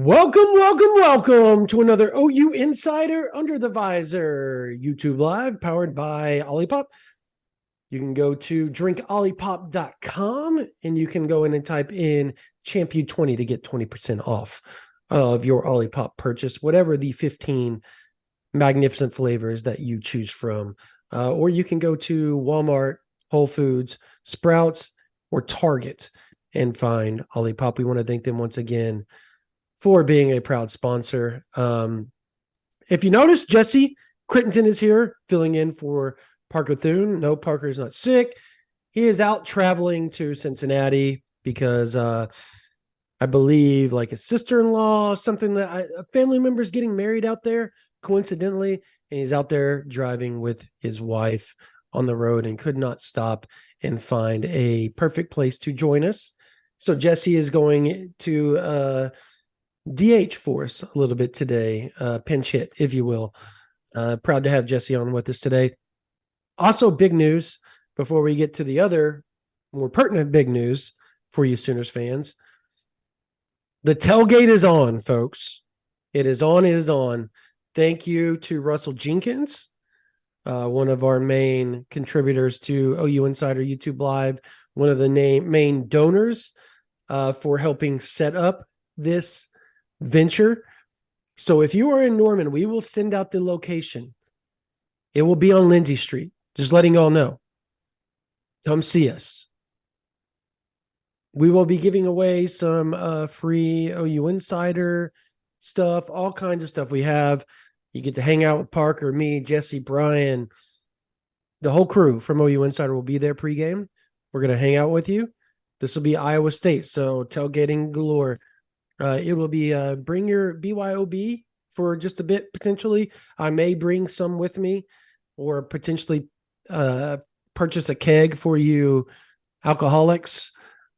Welcome to another OU Insider Under the Visor YouTube Live powered by Olipop. You can go to drinkolipop.com and you can go in and type in Champion20 to get 20% off of your Olipop purchase, whatever the 15 magnificent flavors that you choose from. Or you can go to Walmart, Whole Foods, Sprouts, or Target and find Olipop. We want to thank them once again for being a proud sponsor. If you notice, Jesse Crittenton is here filling in for Parker Thune. No, Parker is not sick. He is out traveling to Cincinnati because I believe like his sister-in-law, something that a family member is getting married out there coincidentally, and he's out there driving with his wife on the road and could not stop and find a perfect place to join us. So Jesse is going to DH for us a little bit today, pinch hit, if you will. Proud to have Jesse on with us today. Also, big news before we get to the other more pertinent big news for you Sooners fans. The tailgate is on, folks. It is on. It is on. Thank you to Russell Jenkins, one of our main contributors to OU Insider YouTube Live, one of the main donors for helping set up this venture. So if you are in Norman, we will send out the location. It will be on Lindsay Street. Just letting y'all know. Come see us. We will be giving away some free OU Insider stuff, all kinds of stuff we have. You get to hang out with Parker, me, Jesse, Brian. The whole crew from OU Insider will be there pregame. We're going to hang out with you. This will be Iowa State, so tailgating galore. It will be bring your BYOB for just a bit, potentially. I may bring some with me or potentially purchase a keg for you alcoholics.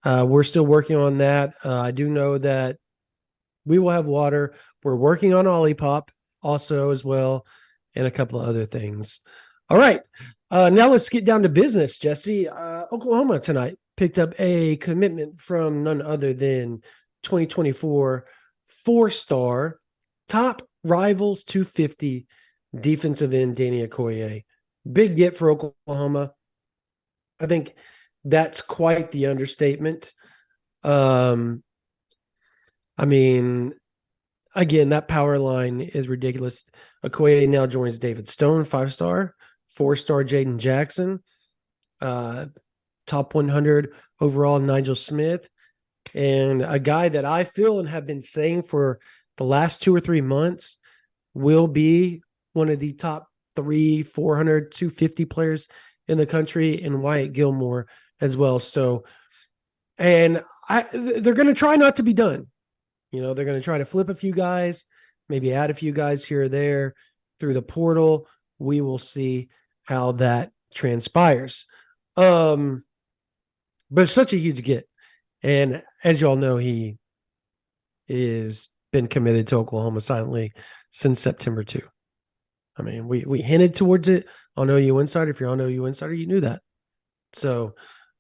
We're still working on that. I do know that we will have water. We're working on Olipop also as well and a couple of other things. All right. Now let's get down to business, Jesse. Oklahoma tonight picked up a commitment from none other than 2024 four-star top rivals 250 defensive end Danny Okoye. Big get for Oklahoma. I think that's quite the understatement. I mean, again, that power line is ridiculous. Okoye now joins David Stone, 5-star, 4-star Jaden Jackson, top 100 overall Nigel Smith, and a guy that I feel and have been saying for the last 2 or 3 months will be one of the top 300, 400, 250 players in the country, and Wyatt Gilmore as well. So, and they're going to try not to be done. You know, they're going to try to flip a few guys, maybe add a few guys here or there through the portal. We will see how that transpires. But it's such a huge get. And as you all know, he is been committed to Oklahoma silently since September 2. I mean, we hinted towards it on OU Insider. If you're on OU Insider, you knew that. So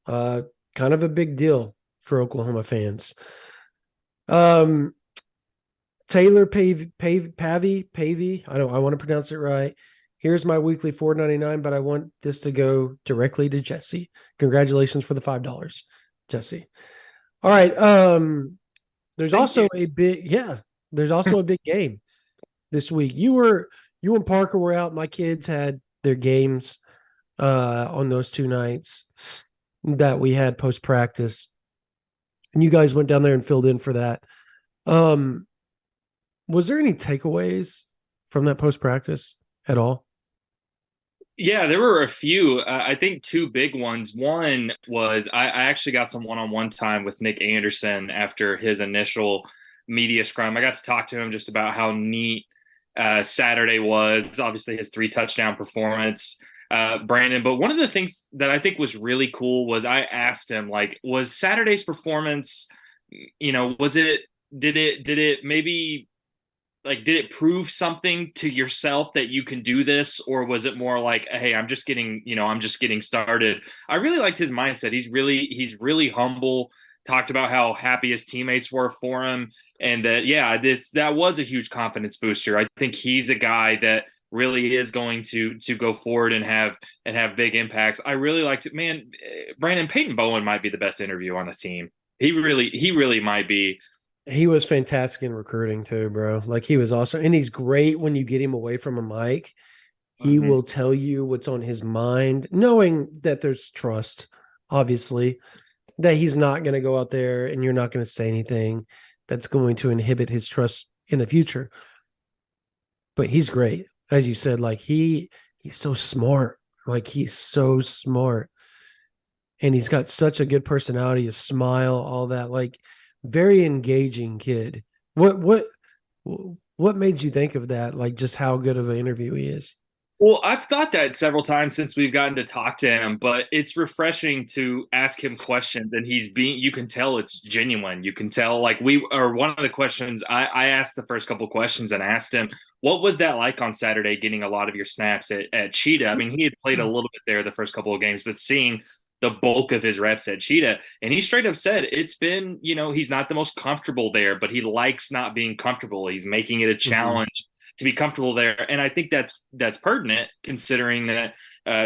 kind of a big deal for Oklahoma fans. Taylor Pavey, I want to pronounce it right. Here's my weekly $4.99, but I want this to go directly to Jesse. Congratulations for the $5, Jesse. All right. There's also a big game this week. You and Parker were out. My kids had their games on those 2 nights that we had post practice, and you guys went down there and filled in for that. Was there any takeaways from that post practice at all? Yeah, there were a few. I think 2 big ones. One was I actually got some one-on-one time with Nick Anderson after his initial media scrum. I got to talk to him just about how neat Saturday was. Obviously, his 3-touchdown performance, Brandon. But one of the things that I think was really cool was I asked him, like, was Saturday's performance, did it maybe like, did it prove something to yourself that you can do this, or was it more like, hey, I'm just getting started? I really liked his mindset. He's really humble. talked about how happy his teammates were for him, and that that was a huge confidence booster. I think he's a guy that really is going to go forward and have big impacts. I really liked it, man. Brandon, Peyton Bowen might be the best interview on the team. He really might be. He was fantastic in recruiting too, bro. Like he was awesome. And he's great when you get him away from a mic. He Mhm. will tell you what's on his mind, knowing that there's trust, obviously, that he's not going to go out there and you're not going to say anything that's going to inhibit his trust in the future. But he's great. As you said, like he's so smart. Like he's so smart. And he's got such a good personality, a smile, all that. Like very engaging kid. What made you think of that? Like just how good of an interview he is. Well, I've thought that several times since we've gotten to talk to him, but it's refreshing to ask him questions and you can tell it's genuine. You can tell, like, one of the questions I asked the first couple questions and asked him, what was that like on Saturday getting a lot of your snaps at Cheetah? I mean, he had played a little bit there the first couple of games, but seeing the bulk of his reps at Cheetah, and he straight up said it's been, he's not the most comfortable there, but he likes not being comfortable. He's making it a Mhm. challenge to be comfortable there. And I think that's pertinent considering that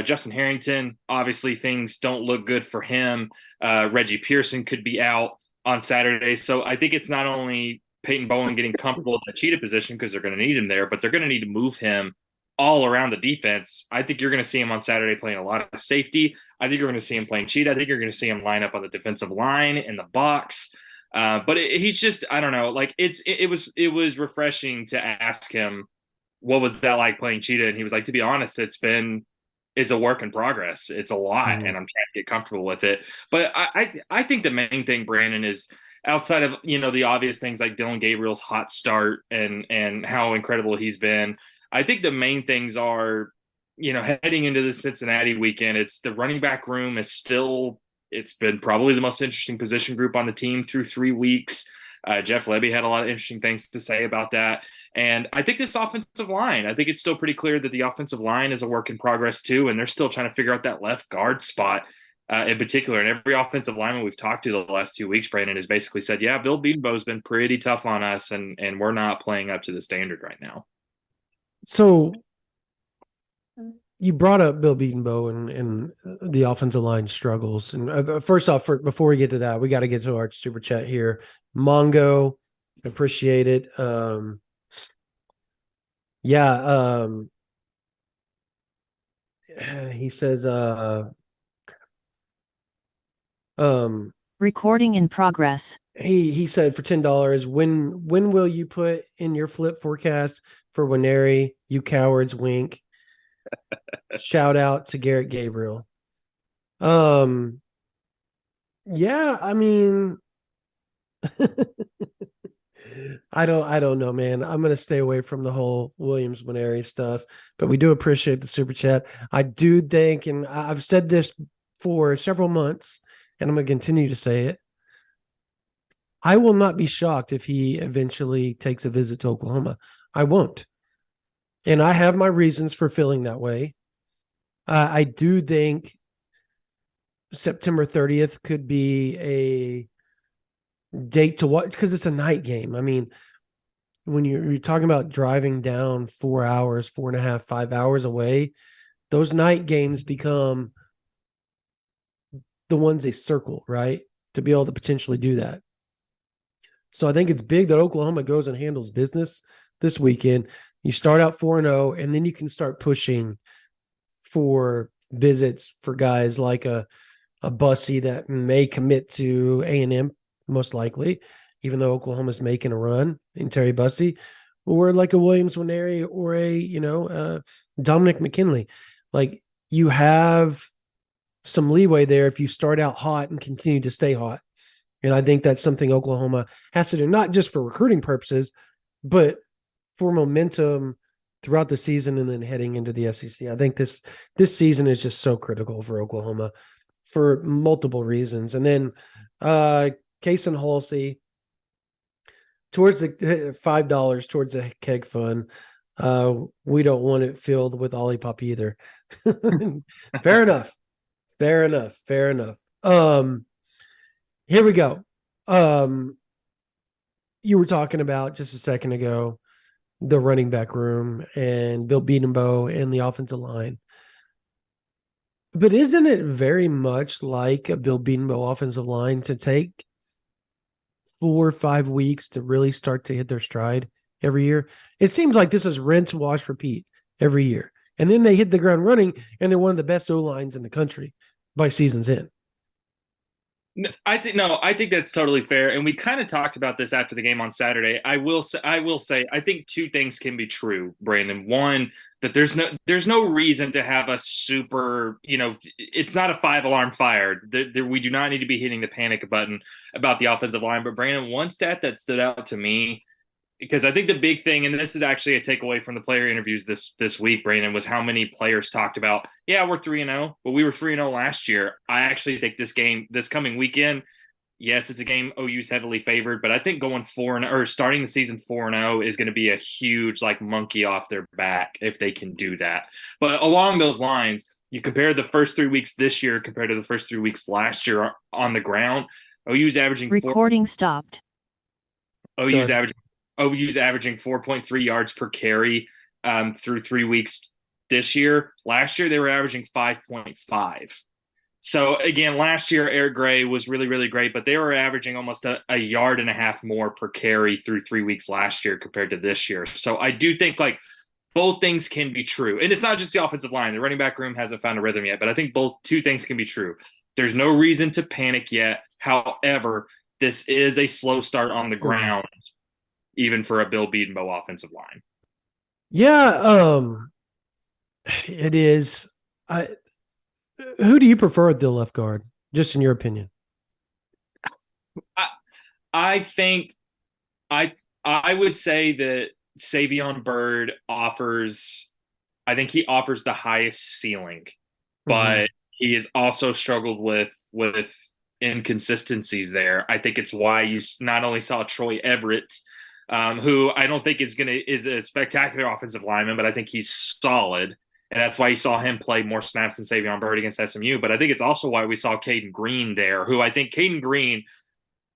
Justin Harrington, obviously things don't look good for him. Reggie Pearson could be out on Saturday. So I think it's not only Peyton Bowen getting comfortable in the cheetah position because they're going to need him there, but they're going to need to move him all around the defense. I think you're going to see him on Saturday playing a lot of safety. I think you're going to see him playing cheetah. I think you're going to see him line up on the defensive line in the box. But he's just, I don't know, like it was refreshing to ask him what was that like playing cheetah, and he was like, to be honest, it's a work in progress. It's a lot, and Mhm. I'm trying to get comfortable with it. But I think the main thing, Brandon, is outside of the obvious things like Dylan Gabriel's hot start and how incredible he's been. I think the main things are heading into the Cincinnati weekend. It's the running back room is still. It's been probably the most interesting position group on the team through 3 weeks. Jeff Lebby had a lot of interesting things to say about that. And I think this offensive line, I think it's still pretty clear that the offensive line is a work in progress too. And they're still trying to figure out that left guard spot in particular. And every offensive lineman we've talked to the last 2 weeks, Brandon, has basically said, yeah, Bill Bedenbaugh's been pretty tough on us and we're not playing up to the standard right now. So you brought up Bill Beatonbow and the offensive line struggles. And first off, before we get to that, we got to get to our super chat here. Mongo, appreciate it. Yeah, he says, um, Recording in progress. he said for $10, when will you put in your flip forecast for Winery? You cowards, wink. Shout out to Garrett Gabriel. Um, yeah, I mean, I don't know, man. I'm gonna stay away from the whole Williams Winery stuff, but we do appreciate the super chat. I do think, and I've said this for several months, and I'm gonna continue to say it. I will not be shocked if he eventually takes a visit to Oklahoma. I won't. And I have my reasons for feeling that way. I do think September 30th could be a date to watch because it's a night game. I mean, when you're talking about driving down 4 hours, 4.5, 5 hours away, those night games become the ones they circle, right? To be able to potentially do that. So I think it's big that Oklahoma goes and handles business this weekend. You start out 4-0, and then you can start pushing for visits for guys like a Bussy that may commit to A&M, most likely, even though Oklahoma's making a run in Terry Bussy, or like a Williams Winery or Dominic McKinley. Like you have some leeway there if you start out hot and continue to stay hot. And I think that's something Oklahoma has to do, not just for recruiting purposes, but for momentum throughout the season and then heading into the SEC. I think this season is just so critical for Oklahoma for multiple reasons. And then Case and Halsey towards the $5 towards the keg fund. We don't want it filled with Olipop either. Fair enough. Fair enough. Fair enough. Here we go. You were talking about just a second ago the running back room and Bill Bedenbaugh and the offensive line. But isn't it very much like a Bill Bedenbaugh offensive line to take 4 or 5 weeks to really start to hit their stride every year? It seems like this is rinse, wash, repeat every year. And then they hit the ground running, and they're one of the best O-lines in the country by season's end. I think that's totally fair, and we kind of talked about this after the game on Saturday. I will say, I think two things can be true, Brandon. One, that there's no reason to have a super, it's not a 5 alarm fire. We do not need to be hitting the panic button about the offensive line. But Brandon, one stat that stood out to me, because I think the big thing, and this is actually a takeaway from the player interviews this week, Brandon, was how many players talked about, yeah, we're 3-0, but we were 3-0 last year. I actually think this coming weekend, yes, it's a game OU's heavily favored, but I think going 4-0 or starting the season 4-0 is going to be a huge monkey off their back if they can do that. But along those lines, you compare the first 3 weeks this year compared to the first 3 weeks last year on the ground. OU's averaging Recording stopped. OU's averaging OU's averaging 4.3 yards per carry through 3 weeks this year. Last year, they were averaging 5.5. So, again, last year, Eric Gray was really, really great, but they were averaging almost a yard and a half more per carry through 3 weeks last year compared to this year. So I do think, both things can be true. And it's not just the offensive line. The running back room hasn't found a rhythm yet, but I think two things can be true. There's no reason to panic yet. However, this is a slow start on the ground, even for a Bill Bedenbaugh offensive line. Yeah, it is. Who do you prefer at the left guard, just in your opinion? I think I would say that Savion Byrd offers the highest ceiling, but he has also struggled with inconsistencies there. I think it's why you not only saw Troy Everett, who I don't think is a spectacular offensive lineman, but I think he's solid. And that's why you saw him play more snaps than Savion Byrd against SMU. But I think it's also why we saw Caden Green there, who I think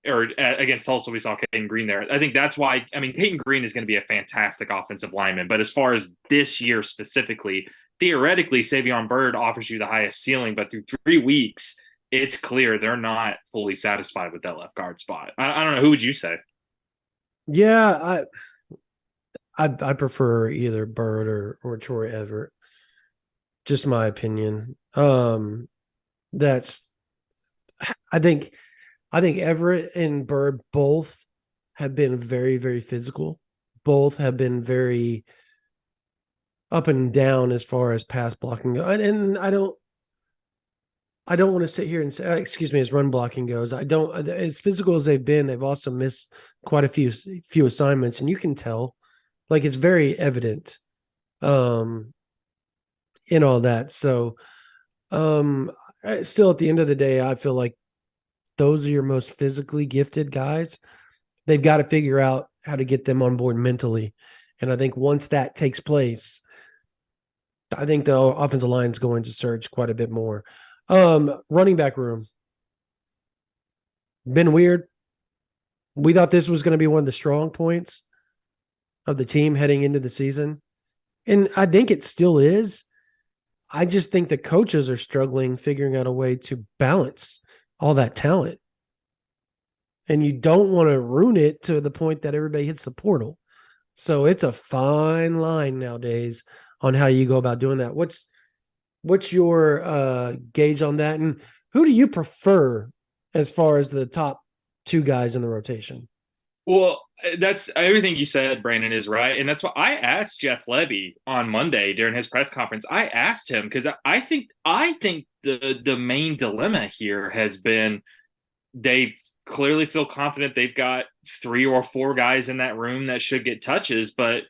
against Tulsa, we saw Caden Green there. I think that's why, Caden Green is going to be a fantastic offensive lineman. But as far as this year specifically, theoretically, Savion Byrd offers you the highest ceiling. But through 3 weeks, it's clear they're not fully satisfied with that left guard spot. I don't know. Who would you say? Yeah, I prefer either Byrd or Troy Everett. Just my opinion. That's I think Everett and Byrd both have been very, very physical. Both have been very up and down as far as pass blocking goes. And I don't want to sit here and say, excuse me, as run blocking goes. As physical as they've been, they've also missed quite a few assignments, and you can tell, it's very evident. In all that. So still at the end of the day, I feel like those are your most physically gifted guys. They've got to figure out how to get them on board mentally. And I think once that takes place, I think the offensive line is going to surge quite a bit more. Running back room. Been weird. We thought this was going to be one of the strong points of the team heading into the season. And I think it still is. I just think the coaches are struggling figuring out a way to balance all that talent. And you don't want to ruin it to the point that everybody hits the portal. So it's a fine line nowadays on how you go about doing that. What's your gauge on that? And who do you prefer as far as the top 2 guys in the rotation? Well, that's everything you said, Brandon, is right. And that's what I asked Jeff Lebby on Monday during his press conference. I asked him because I think the main dilemma here has been they clearly feel confident they've got 3 or 4 guys in that room that should get touches. But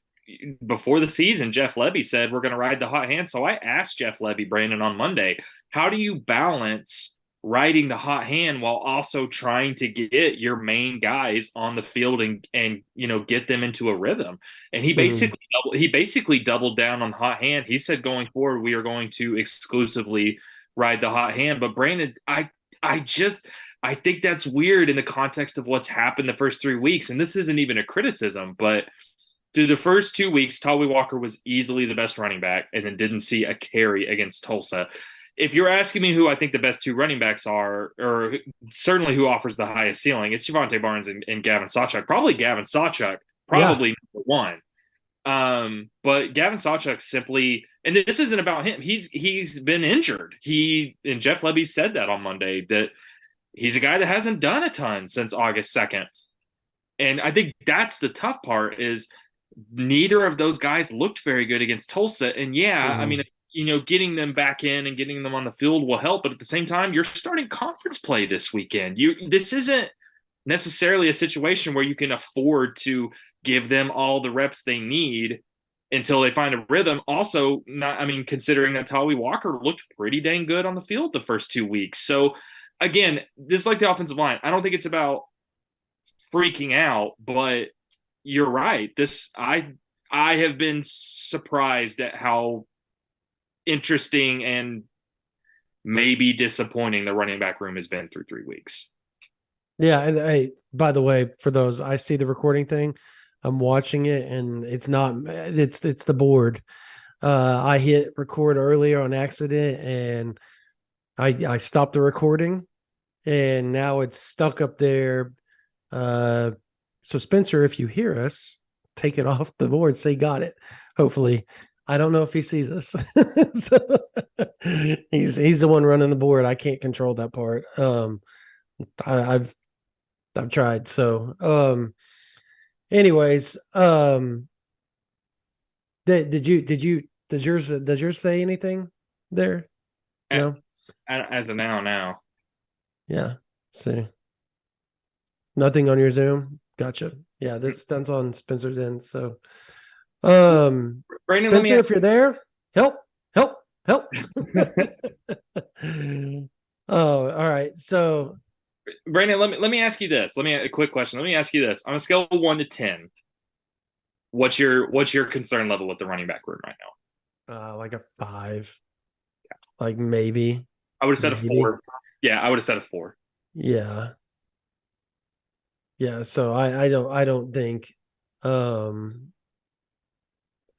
before the season, Jeff Lebby said, we're going to ride the hot hand. So I asked Jeff Lebby, Brandon, on Monday, how do you balance riding the hot hand while also trying to get your main guys on the field and get them into a rhythm? And he basically doubled down on hot hand. He said going forward we are going to exclusively ride the hot hand. But Brandon, I think that's weird in the context of what's happened the first 3 weeks. And this isn't even a criticism, but through the first 2 weeks, Tawee Walker was easily the best running back and then didn't see a carry against Tulsa. If you're asking me who I think the best two running backs are, or certainly who offers the highest ceiling, it's Javonte Barnes and Gavin Sawchuk. Probably Gavin Sawchuk, probably number one. But Gavin Sawchuk simply, and this isn't about him. He's been injured. And Jeff Lebby said that on Monday, that he's a guy that hasn't done a ton since August 2nd. And I think that's the tough part is neither of those guys looked very good against Tulsa. And I mean, getting them back in and getting them on the field will help. But at the same time, you're starting conference play this weekend. This isn't necessarily a situation where you can afford to give them all the reps they need until they find a rhythm. Also, considering that Tawee Walker looked pretty dang good on the field the first 2 weeks. So again, this is like the offensive line. I don't think it's about freaking out, but you're right. I have been surprised at how interesting and maybe disappointing the running back room has been through 3 weeks. Yeah, and by the way, for those, I see the recording thing. I'm watching it, and it's the board. I hit record earlier on accident, and I stopped the recording, and now it's stuck up there. So Spencer, if you hear us, take it off the board. Say got it. Hopefully, I don't know if he sees us. So he's the one running the board. I can't control that part. I've tried. So anyways, does yours say anything there? No. As of now. Yeah. See. Nothing on your Zoom. Gotcha. Yeah, that's on Spencer's end. So, Brandon, Spencer, if you're there, help. Oh, all right. So, Brandon, let me ask you this. A quick question. Let me ask you this. On a scale of 1 to 10, what's your concern level with the running back room right now? Like a 5. Like maybe. I would have said a 4. Yeah, I would have said a 4. Yeah. Yeah, so I don't think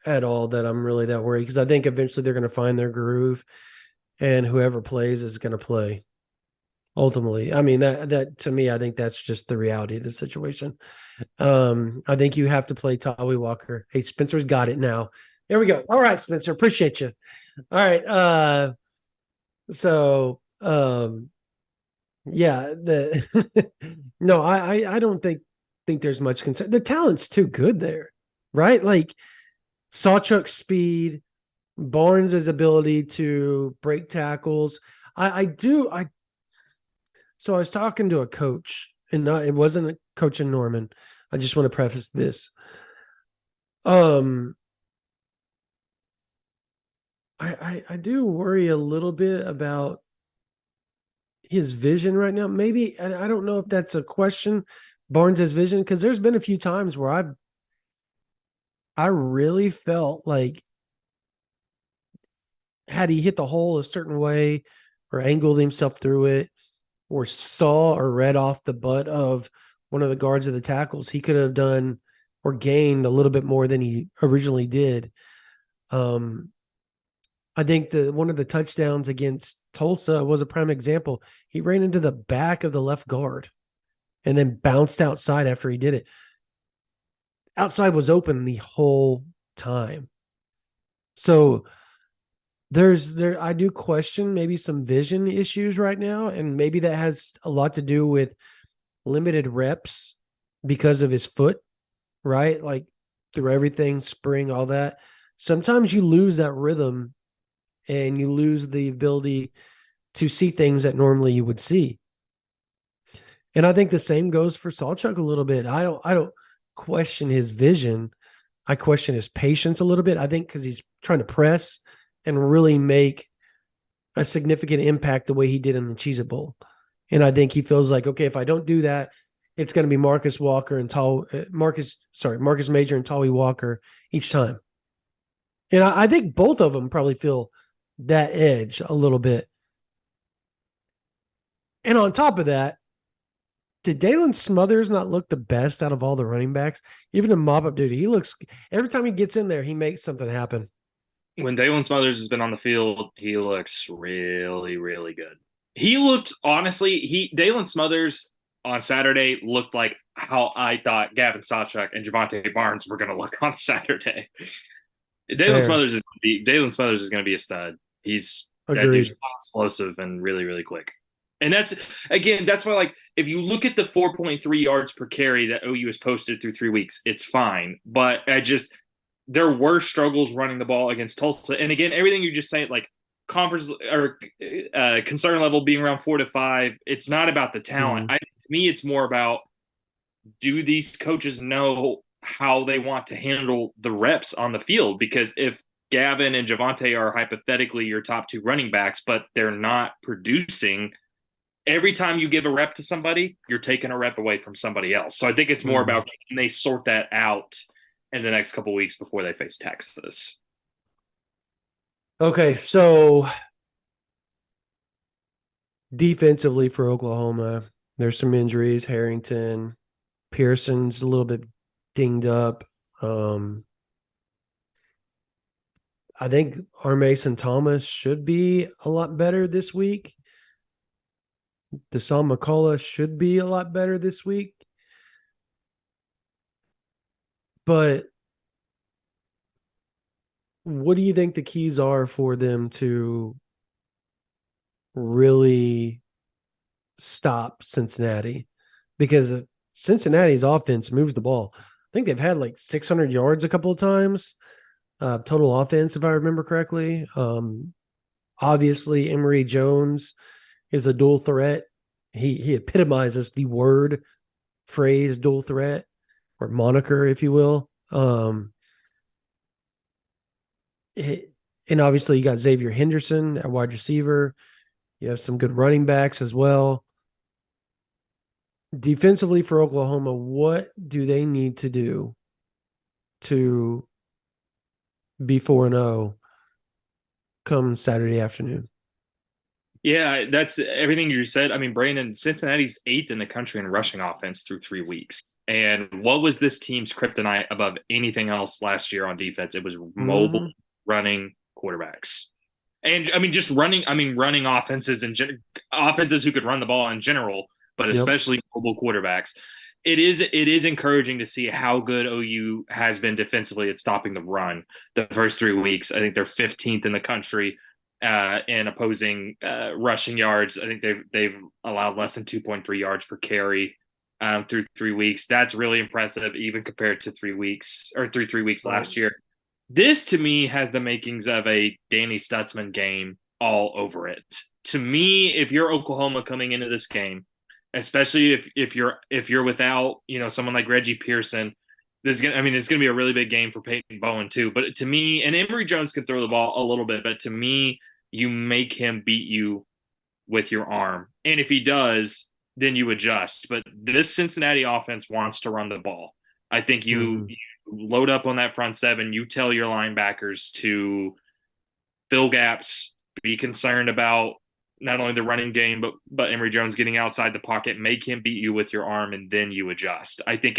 at all that I'm really that worried, because I think eventually they're going to find their groove, and whoever plays is going to play. Ultimately, I mean that to me, I think that's just the reality of the situation. I think you have to play Tawee Walker. Hey, Spencer's got it now. There we go. All right, Spencer, appreciate you. All right, so yeah, no, I don't think there's much concern. The talent's too good there, right? Like Sawchuk's speed, Barnes' ability to break tackles. So I was talking to a coach, and it wasn't a coach in Norman. I just want to preface this. I do worry a little bit about his vision right now. Maybe, and I don't know if that's a question, Barnes' vision, because there's been a few times where I really felt like had he hit the hole a certain way or angled himself through it or saw or read off the butt of one of the guards of the tackles, he could have done or gained a little bit more than he originally did. I think one of the touchdowns against Tulsa was a prime example. He ran into the back of the left guard and then bounced outside after he did it. Outside was open the whole time. So I do question maybe some vision issues right now, and maybe that has a lot to do with limited reps because of his foot, right? Like through everything, spring, all that. Sometimes you lose that rhythm and you lose the ability to see things that normally you would see. And I think the same goes for Sawchuk a little bit. I don't question his vision. I question his patience a little bit. I think because he's trying to press and really make a significant impact the way he did in the Cheez-It Bowl. And I think he feels like, okay, if I don't do that, it's going to be Marcus Major and Tawee Walker each time. And I think both of them probably feel that edge a little bit. And on top of that, did Dalen Smothers not look the best out of all the running backs? Even in mop-up duty, he looks every time he gets in there, he makes something happen. When Dalen Smothers has been on the field, he looks really, really good. He looked honestly, Dalen Smothers on Saturday looked like how I thought Gavin Sawchuk and Javante Barnes were going to look on Saturday. Dalen Fair. Smothers is going to be a stud. That dude's Agreed. explosive and really, really quick. And that's why, like, if you look at the 4.3 yards per carry that OU has posted through 3 weeks, it's fine. But there were struggles running the ball against Tulsa. And again, everything you just say, like conference or concern level being around 4 to 5, it's not about the talent. To me, it's more about, do these coaches know how they want to handle the reps on the field? Because if Gavin and Javante are hypothetically your top 2 running backs, but they're not producing, every time you give a rep to somebody, you're taking a rep away from somebody else. So I think it's more about, can they sort that out in the next couple of weeks before they face Texas? Okay, so defensively for Oklahoma, there's some injuries. Harrington, Pearson's a little bit dinged up. I think our Mason Thomas should be a lot better this week. Deshaun McCullough should be a lot better this week. But what do you think the keys are for them to really stop Cincinnati? Because Cincinnati's offense moves the ball. I think they've had like 600 yards a couple of times, total offense, if I remember correctly. Obviously, Emory Jones is a dual threat. He epitomizes the phrase dual threat, or moniker, if you will. And obviously you got Xavier Henderson at wide receiver. You have some good running backs as well. Defensively for Oklahoma, what do they need to do to be 4-0 come Saturday afternoon? Yeah, that's everything you said. I mean, Brandon, Cincinnati's 8th in the country in rushing offense through 3 weeks. And what was this team's kryptonite above anything else last year on defense? It was mobile running quarterbacks. And I mean, running offenses and offenses who could run the ball in general, but especially mobile quarterbacks. It is encouraging to see how good OU has been defensively at stopping the run the first 3 weeks. I think they're 15th in the country in opposing rushing yards. I think they've allowed less than 2.3 yards per carry through 3 weeks. That's really impressive, even compared to 3 weeks last year. This, to me, has the makings of a Danny Stutzman game all over it. To me, if you're Oklahoma coming into this game, especially if you're without someone like Reggie Pearson, it's gonna be a really big game for Peyton Bowen too. But to me, and Emory Jones can throw the ball a little bit, but to me, you make him beat you with your arm, and if he does, then you adjust. But this Cincinnati offense wants to run the ball. I think you load up on that front seven. You tell your linebackers to fill gaps, be concerned about not only the running game, but Emory Jones getting outside the pocket, make him beat you with your arm, and then you adjust. I think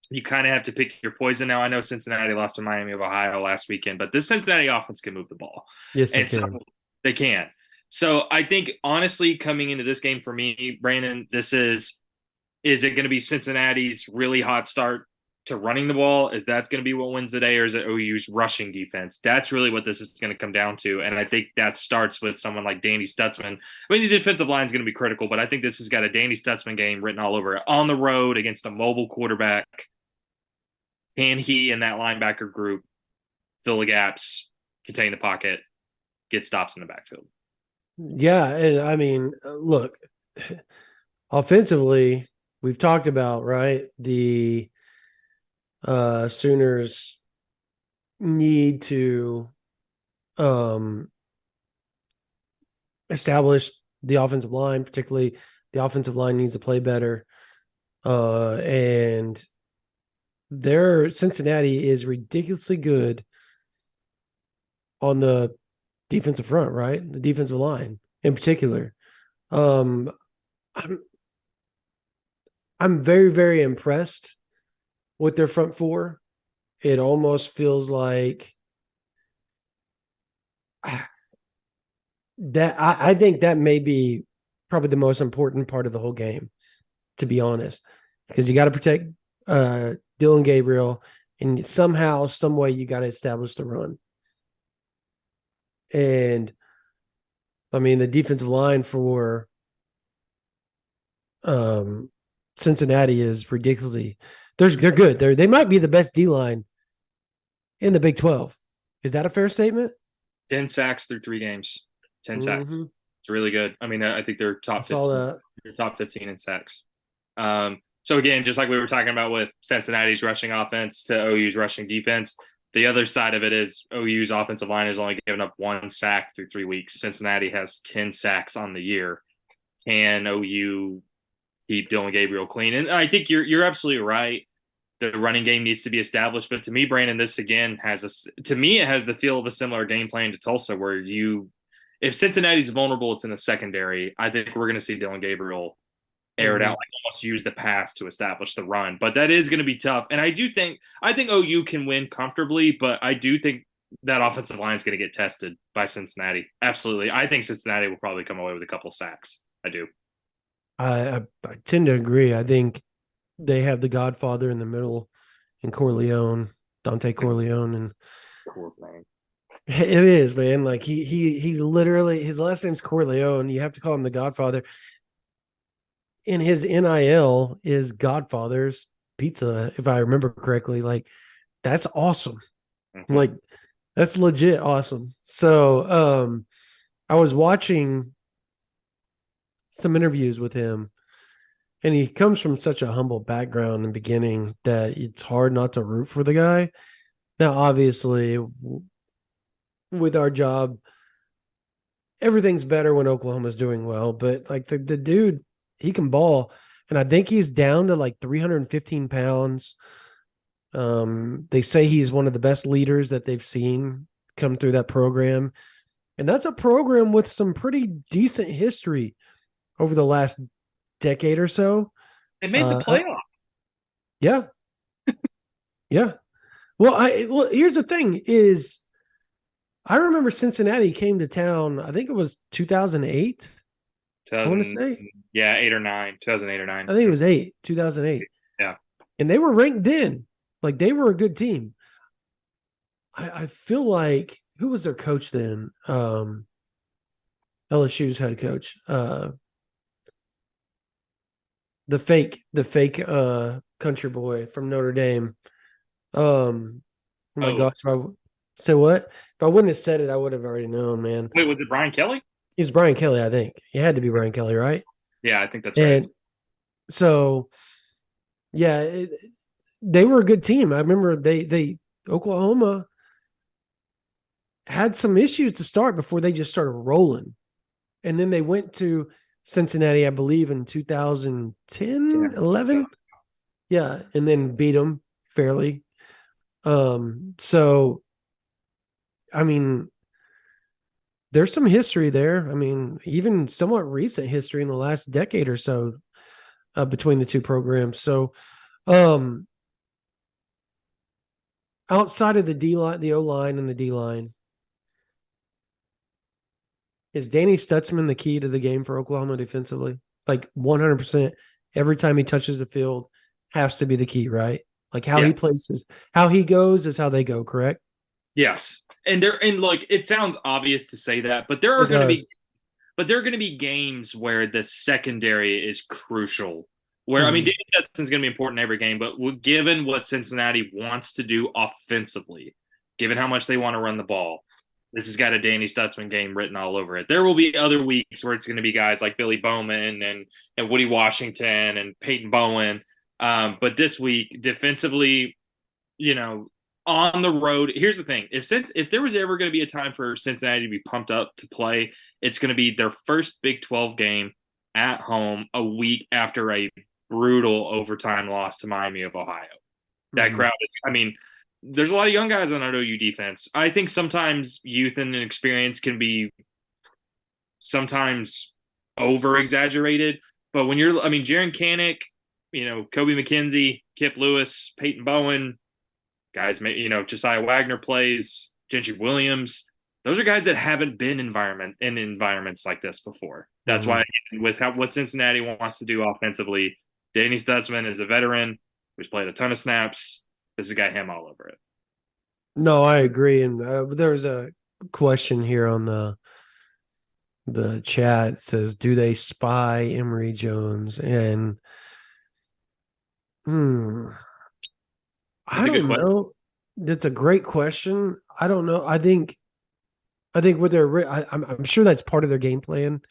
you kind of have to pick your poison. Now, I know Cincinnati lost to Miami of Ohio last weekend, but this Cincinnati offense can move the ball. Yes, they and can. So they can. So I think, honestly, coming into this game for me, Brandon, is it going to be Cincinnati's really hot start to running the ball? Is that going to be what wins the day, or is it OU's rushing defense? That's really what this is going to come down to. And I think that starts with someone like Danny Stutzman. I mean, the defensive line is going to be critical, but I think this has got a Danny Stutzman game written all over it. On the road against a mobile quarterback, can he and that linebacker group fill the gaps, contain the pocket, get stops in the backfield? Yeah, and I mean, look, offensively, we've talked about, right, the Sooners need to establish the offensive line. Particularly the offensive line needs to play better, and Cincinnati is ridiculously good on the defensive front, right? The defensive line in particular. I'm very, very impressed with their front four. It almost feels like that. I think that may be probably the most important part of the whole game, to be honest, because you got to protect Dylan Gabriel, and somehow, some way, you got to establish the run. And I mean, the defensive line for um, Cincinnati is ridiculously. They're good. They might be the best D line in the Big 12. Is that a fair statement? 10 sacks through 3 games. 10 sacks. Mm-hmm. It's really good. I mean, I think they're I top saw 15. that. They're top 15 in sacks. So again, just like we were talking about with Cincinnati's rushing offense to OU's rushing defense, the other side of it is OU's offensive line has only given up 1 sack through 3 weeks. Cincinnati has 10 sacks on the year. Can OU keep Dylan Gabriel clean? And I think you're absolutely right. The running game needs to be established. But to me, Brandon, this again to me, it has the feel of a similar game plan to Tulsa, where if Cincinnati's vulnerable, it's in the secondary. I think we're going to see Dylan Gabriel air it out, like almost use the pass to establish the run. But that is going to be tough. And I think OU can win comfortably, but I do think that offensive line is going to get tested by Cincinnati. Absolutely. I think Cincinnati will probably come away with a couple of sacks. I do. I tend to agree. I think they have the Godfather in the middle in Corleone, Dante Corleone, and It's the coolest name. it is, man. Like he literally, his last name's Corleone. You have to call him the Godfather. In his NIL is Godfather's Pizza, if I remember correctly. Like, that's awesome. Mm-hmm. Like, that's legit awesome. So I was watching some interviews with him, and he comes from such a humble background in the beginning that it's hard not to root for the guy. Now, obviously, with our job, everything's better when Oklahoma's doing well, but like the dude, he can ball. And I think he's down to like 315 pounds. They say he's one of the best leaders that they've seen come through that program. And that's a program with some pretty decent history over the last decade or so. They made the playoff. Yeah. Yeah. Well, here's the thing is I remember Cincinnati came to town, I think it was 2008. I want to say. Yeah, 8 or 9. 2008 or 9. I think it was 2008. Yeah. And they were ranked then. Like, they were a good team. I feel like, who was their coach then? LSU's head coach. The fake country boy from Notre Dame. Oh my gosh. Say what? If I wouldn't have said it, I would have already known, man. Wait, was it Brian Kelly? It was Brian Kelly, I think. It had to be Brian Kelly, right? Yeah, I think that's right. So, yeah, they were a good team. I remember Oklahoma had some issues to start before they just started rolling. And then they went to Cincinnati, I believe, in 2010, 11. Yeah, and then beat them fairly. So, I mean, there's some history there. I mean, even somewhat recent history in the last decade or so between the two programs. So, outside of the D line, the O line, and the D line, is Danny Stutzman the key to the game for Oklahoma defensively? Like 100%. Every time he touches the field, has to be the key, right? Like how he places, how he goes is how they go. Correct? Yes. And like it sounds obvious to say that, but there are going to be games where the secondary is crucial. Where I mean, Danny Stetson's going to be important in every game, but given what Cincinnati wants to do offensively, given how much they want to run the ball, this has got a Danny Stutzman game written all over it. There will be other weeks where it's going to be guys like Billy Bowman and Woody Washington and Peyton Bowen. But this week, defensively, on the road, here's the thing. If there was ever going to be a time for Cincinnati to be pumped up to play, it's going to be their first Big 12 game at home a week after a brutal overtime loss to Miami of Ohio. That crowd is, I mean, there's a lot of young guys on that OU defense. I think sometimes youth and experience can be sometimes over exaggerated, but when Jaron Kanik, Kobe McKenzie, Kip Lewis, Peyton Bowen, guys, Josiah Wagner plays, Gentry Williams. Those are guys that haven't been in environments like this before. That's why, with what Cincinnati wants to do offensively, Danny Stutzman is a veteran who's played a ton of snaps. This has got him all over it. No, I agree. And there's a question here on the chat. It says, do they spy Emory Jones? And I don't know. That's a great question. I don't know. I think what I'm sure that's part of their game plan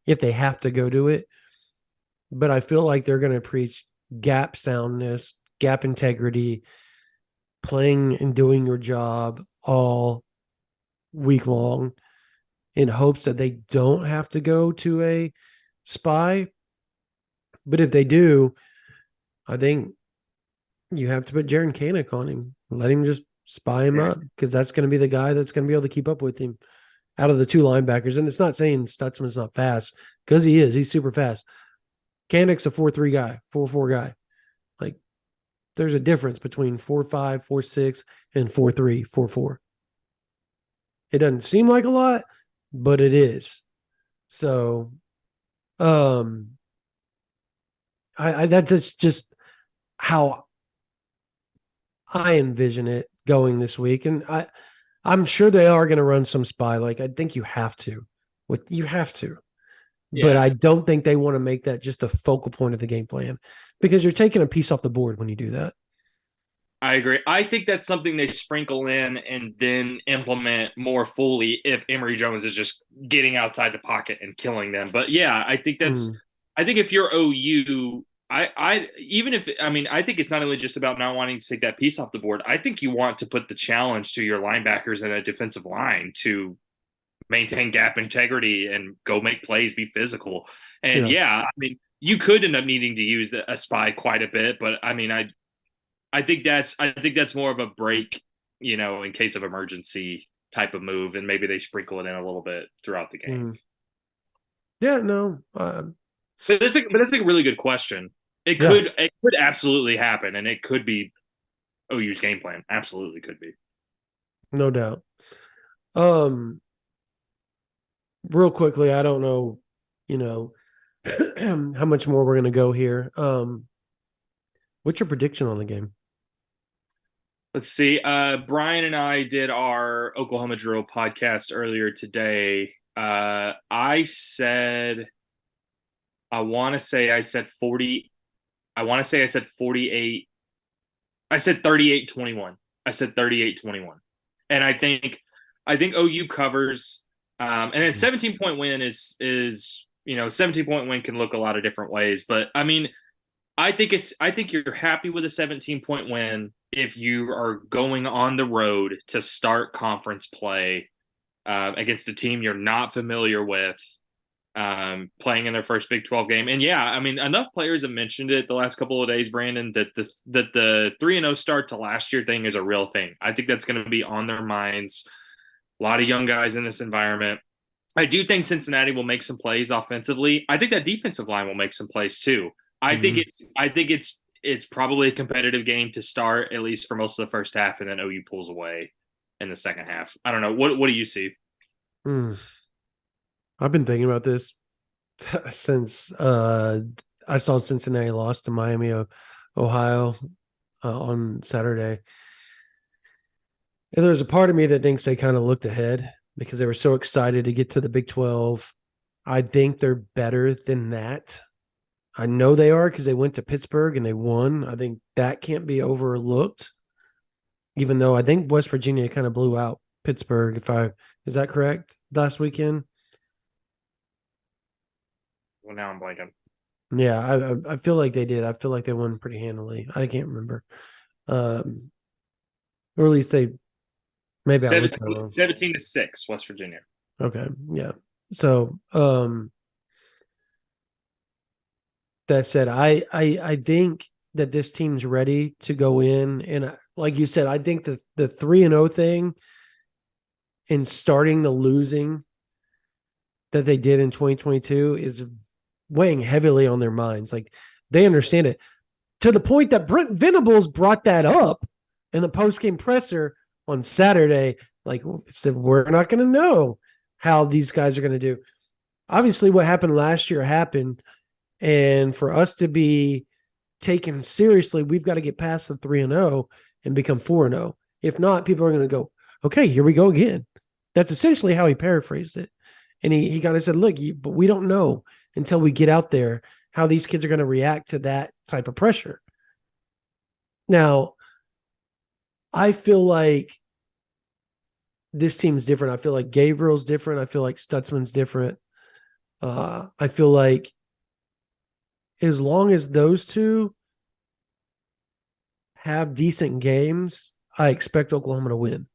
if they have to go do it. But I feel like they're going to preach gap soundness, gap integrity, playing and doing your job all week long in hopes that they don't have to go to a spy. But if they do, I think you have to put Jaron Kanak on him. Let him just spy him up, because that's going to be the guy that's going to be able to keep up with him out of the two linebackers. And it's not saying Stutzman's not fast, because he is. He's super fast. Kanak's a 4-3 guy, 4-4 guy. Like, there's a difference between 4-5, 4-6, and 4-3, 4-4. It doesn't seem like a lot, but it is. So, that's just how I envision it going this week. And I'm sure they are going to run some spy. Like, I think you have to. Yeah. But I don't think they want to make that just a focal point of the game plan, because you're taking a piece off the board when you do that. I agree. I think that's something they sprinkle in and then implement more fully if Emory Jones is just getting outside the pocket and killing them. But yeah, I think I think if you're OU, I think it's not only just about not wanting to take that piece off the board. I think you want to put the challenge to your linebackers and a defensive line to maintain gap integrity and go make plays, be physical. And you could end up needing to use a spy quite a bit, but I think that's more of a break, in case of emergency type of move, and maybe they sprinkle it in a little bit throughout the game. Yeah, no. But that's a really good question. It could absolutely happen, and it could be OU's game plan. Absolutely could be. No doubt. Real quickly, I don't know, how much more we're going to go here. What's your prediction on the game? Let's see. Brian and I did our Oklahoma Drill podcast earlier today. I want to say I said 40. I want to say I said 48. I said 38-21. I said 38-21. And I think OU covers. And a 17-point win is 17-point win can look a lot of different ways. But I think you're happy with a 17-point win if you are going on the road to start conference play against a team you're not familiar with, playing in their first Big 12 game. And enough players have mentioned it the last couple of days, Brandon, that the 3-0 start to last year thing is a real thing. I think that's going to be on their minds. A lot of young guys in this environment. I do think Cincinnati will make some plays offensively. I think that defensive line will make some plays too. I think it's probably a competitive game to start, at least for most of the first half, and then OU pulls away in the second half. I don't know. What do you see? I've been thinking about this since I saw Cincinnati lost to Miami, Ohio on Saturday. And there's a part of me that thinks they kind of looked ahead because they were so excited to get to the Big 12. I think they're better than that. I know they are because they went to Pittsburgh and they won. I think that can't be overlooked, even though I think West Virginia kind of blew out Pittsburgh. Is that correct? Last weekend? Well, now I'm blanking. Yeah, I feel like they did. I feel like they won pretty handily. I can't remember. Or at least they maybe 17-6, West Virginia. Okay, yeah. So that said, I think that this team's ready to go in, and like you said, I think the 3-0 thing and starting the losing that they did in 2022 is weighing heavily on their minds. Like, they understand it. to the point that Brent Venables brought that up in the post-game presser on Saturday. Like, said, we're not going to know how these guys are going to do. Obviously, what happened last year happened. And for us to be taken seriously, we've got to get past the 3-0 and become 4-0. If not, people are going to go, okay, here we go again. That's essentially how he paraphrased it. And he kind of said, look, but we don't know until we get out there how these kids are going to react to that type of pressure. Now, I feel like this team's different. I feel like Gabriel's different. I feel like Stutzman's different. I feel like as long as those two have decent games, I expect Oklahoma to win.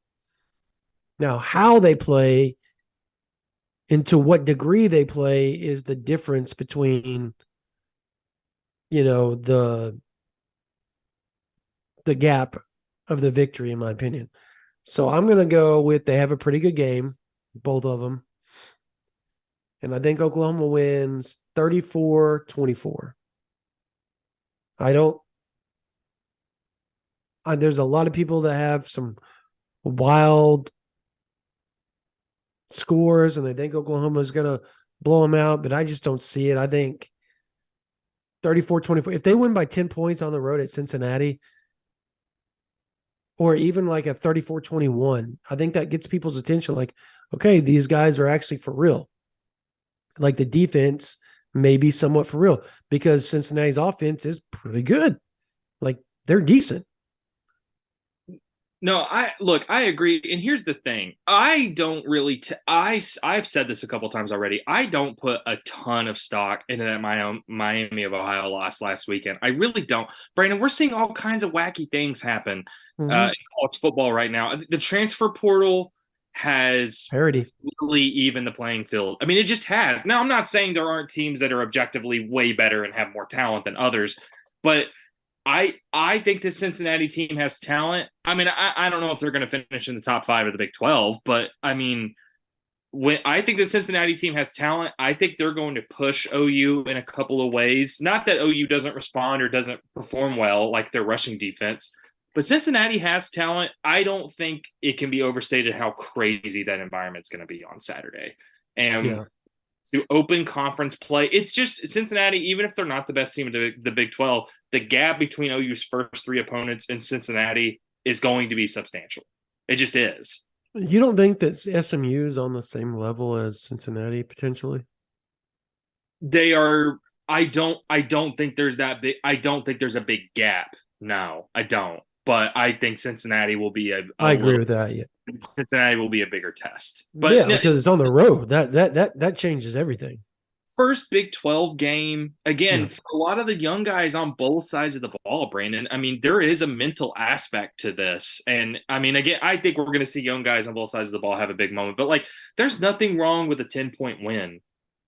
Now, how they play and to what degree they play is the difference between, the gap of the victory, in my opinion. So I'm going to go with they have a pretty good game, both of them. And I think Oklahoma wins 34-24. There's a lot of people that have some wild scores and they think Oklahoma is going to blow them out, but I just don't see it. I think 34-24. If they win by 10 points on the road at Cincinnati, or even like a 34-21, I think that gets people's attention. Like, okay, these guys are actually for real. Like the defense may be somewhat for real because Cincinnati's offense is pretty good. Like they're decent. No, I agree. And here's the thing. I don't really, I've said this a couple times already. I don't put a ton of stock into that Miami of Ohio loss last weekend. I really don't. Brandon, we're seeing all kinds of wacky things happen in college football right now. The transfer portal has parity really evened the playing field. I mean, it just has. Now, I'm not saying there aren't teams that are objectively way better and have more talent than others, but I think the Cincinnati team has talent. I mean, I don't know if they're going to finish in the top 5 of the Big 12, but I mean, when I think the Cincinnati team has talent, I think they're going to push OU in a couple of ways. Not that OU doesn't respond or doesn't perform well, like their rushing defense, but Cincinnati has talent. I don't think it can be overstated how crazy that environment's going to be on Saturday. And to open conference play, it's just Cincinnati, even if they're not the best team in the Big 12, the gap between OU's first 3 opponents and Cincinnati is going to be substantial. It just is. You don't think that SMU is on the same level as Cincinnati potentially? They are. I don't think there's that big. I don't think there's a big gap. No, I don't. But I think Cincinnati will be I agree with that. Yeah, Cincinnati will be a bigger test. But yeah, because it's on the road. That changes everything. First Big 12 game, again, for a lot of the young guys on both sides of the ball, Brandon, I mean, there is a mental aspect to this. And I mean, again, I think we're going to see young guys on both sides of the ball have a big moment. But like, there's nothing wrong with a 10-point win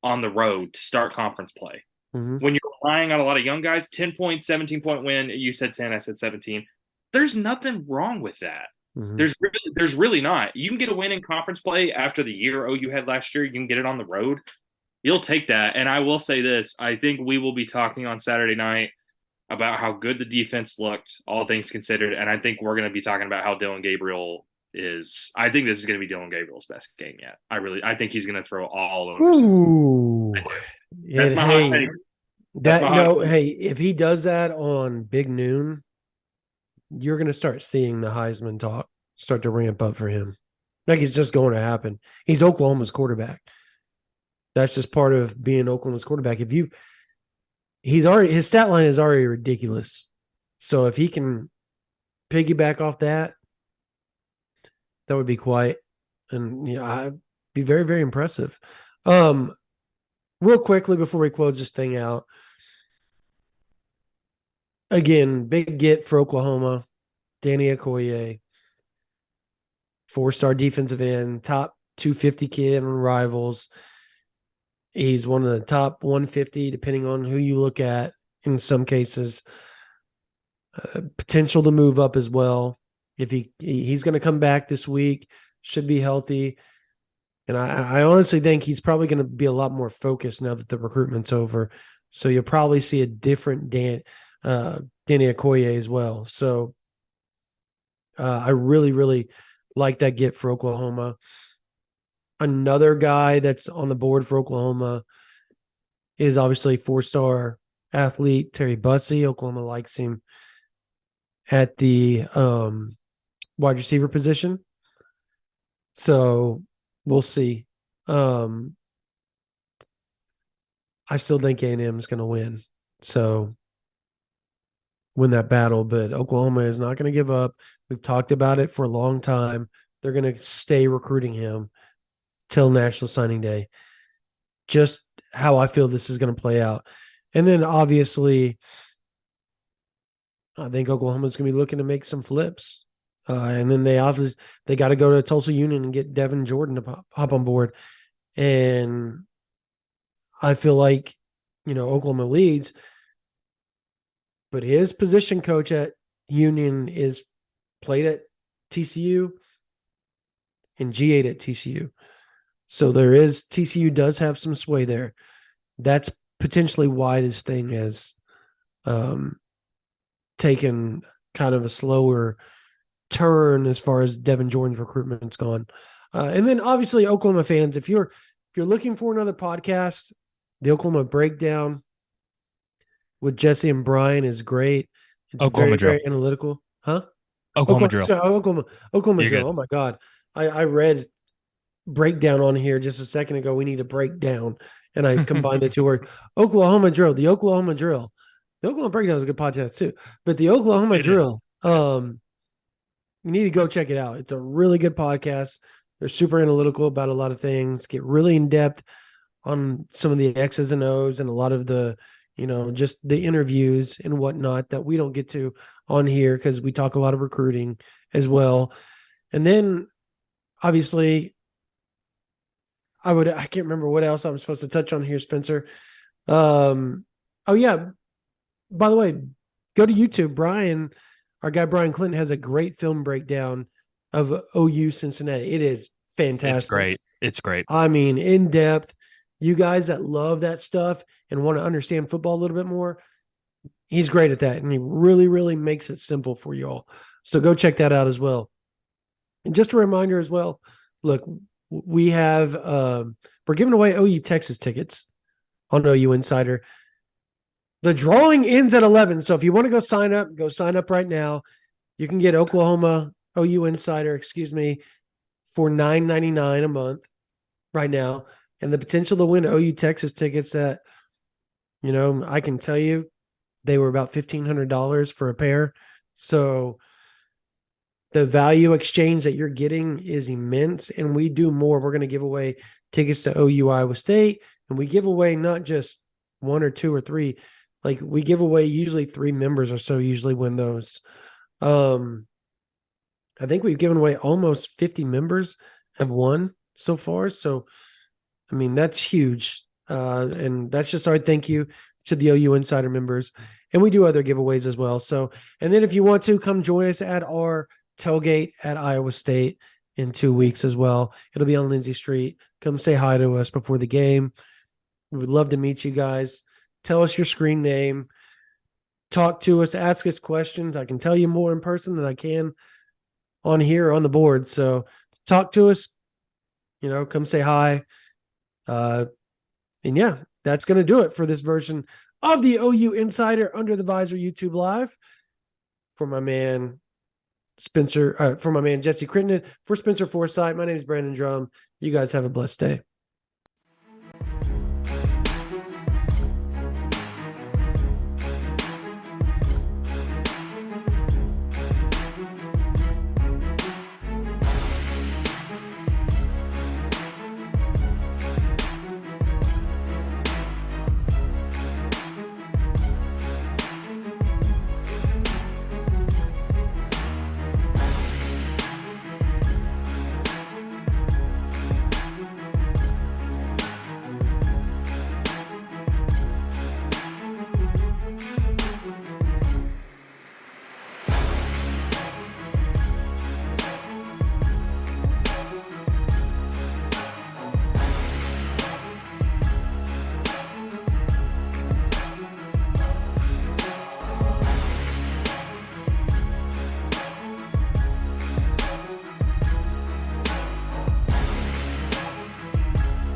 on the road to start conference play. Mm-hmm. When you're relying on a lot of young guys, 10-point, 17-point win, you said 10, I said 17. There's nothing wrong with that. Mm-hmm. There's really not. You can get a win in conference play after the year OU had last year. You can get it on the road. You'll take that. And I will say this. I think we will be talking on Saturday night about how good the defense looked, all things considered. And I think we're going to be talking about how Dylan Gabriel is. I think this is going to be Dylan Gabriel's best game yet. I think he's going to throw all over. Ooh. That's my hot take. Hey, if he does that on Big Noon, you're going to start seeing the Heisman talk start to ramp up for him. Like it's just going to happen. He's Oklahoma's quarterback. That's just part of being Oklahoma's quarterback. His stat line is already ridiculous. So if he can piggyback off that, that would be quite, and I'd be very, very impressive. Real quickly before we close this thing out, again, big get for Oklahoma, Danny Okoye, 4-star defensive end, top 250 kid on Rivals. He's one of the top 150, depending on who you look at in some cases. Potential to move up as well. If he's going to come back this week, should be healthy. And I honestly think he's probably going to be a lot more focused now that the recruitment's over. So you'll probably see a different Danny Okoye as well. So I really, really like that get for Oklahoma. Another guy that's on the board for Oklahoma is obviously 4-star athlete Terry Bussey. Oklahoma likes him at the wide receiver position. So we'll see. I still think A&M is going to win. So win that battle, but Oklahoma is not going to give up. We've talked about it for a long time. They're going to stay recruiting him till National Signing Day. Just how I feel this is going to play out. And then obviously, I think Oklahoma's going to be looking to make some flips. And then they got to go to Tulsa Union and get Devin Jordan to hop on board. And I feel like, Oklahoma leads, but his position coach at Union is played at TCU and G8 at TCU. So TCU does have some sway there. That's potentially why this thing has taken kind of a slower turn as far as Devin Jordan's recruitment's gone. And then obviously Oklahoma fans, if you're looking for another podcast, the Oklahoma Breakdown with Jesse and Brian is great. It's Oklahoma very, Drill. very analytical. Huh? Oklahoma Drill. Sorry, Oklahoma You're Drill. good. Oh my God. I read breakdown on here just a second ago. We need to break down. And I combined the two words. Oklahoma Drill. The Oklahoma Drill. The Oklahoma Breakdown is a good podcast too. But the Oklahoma It Drill, is. you need to go check it out. It's a really good podcast. They're super analytical about a lot of things, get really in depth on some of the X's and O's and a lot of the, just the interviews and whatnot that we don't get to on here because we talk a lot of recruiting as well. And then obviously I can't remember what else I'm supposed to touch on here, Spencer. Oh yeah. By the way, go to YouTube. Our guy Brian Clinton has a great film breakdown of OU Cincinnati. It is fantastic. It's great. I mean, in depth. You guys that love that stuff and want to understand football a little bit more, he's great at that. And he really, really makes it simple for you all. So go check that out as well. And just a reminder as well, look, we have, we're giving away OU Texas tickets on OU Insider. The drawing ends at 11. So if you want to go sign up right now. You can get OU Insider, for $9.99 a month right now. And the potential to win OU Texas tickets that, I can tell you they were about $1,500 for a pair. So the value exchange that you're getting is immense. And we do more. We're going to give away tickets to OU Iowa State. And we give away not just one or two or three. Like we give away usually 3 members or so usually win those. I think we've given away almost 50 members have won so far. So, I mean, that's huge. And that's just our thank you to the OU Insider members. And we do other giveaways as well. So, and then if you want to come join us at our tailgate at Iowa State in 2 weeks as well, it'll be on Lindsay Street. Come say hi to us before the game. We would love to meet you guys. Tell us your screen name. Talk to us. Ask us questions. I can tell you more in person than I can on here on the board. So talk to us. Come say hi. And yeah, that's going to do it for this version of the OU Insider Under the Visor YouTube Live. For my man Spencer, for my man Jesse Crittenden, for Spencer Forsythe, my name is Brandon Drum. You guys have a blessed day.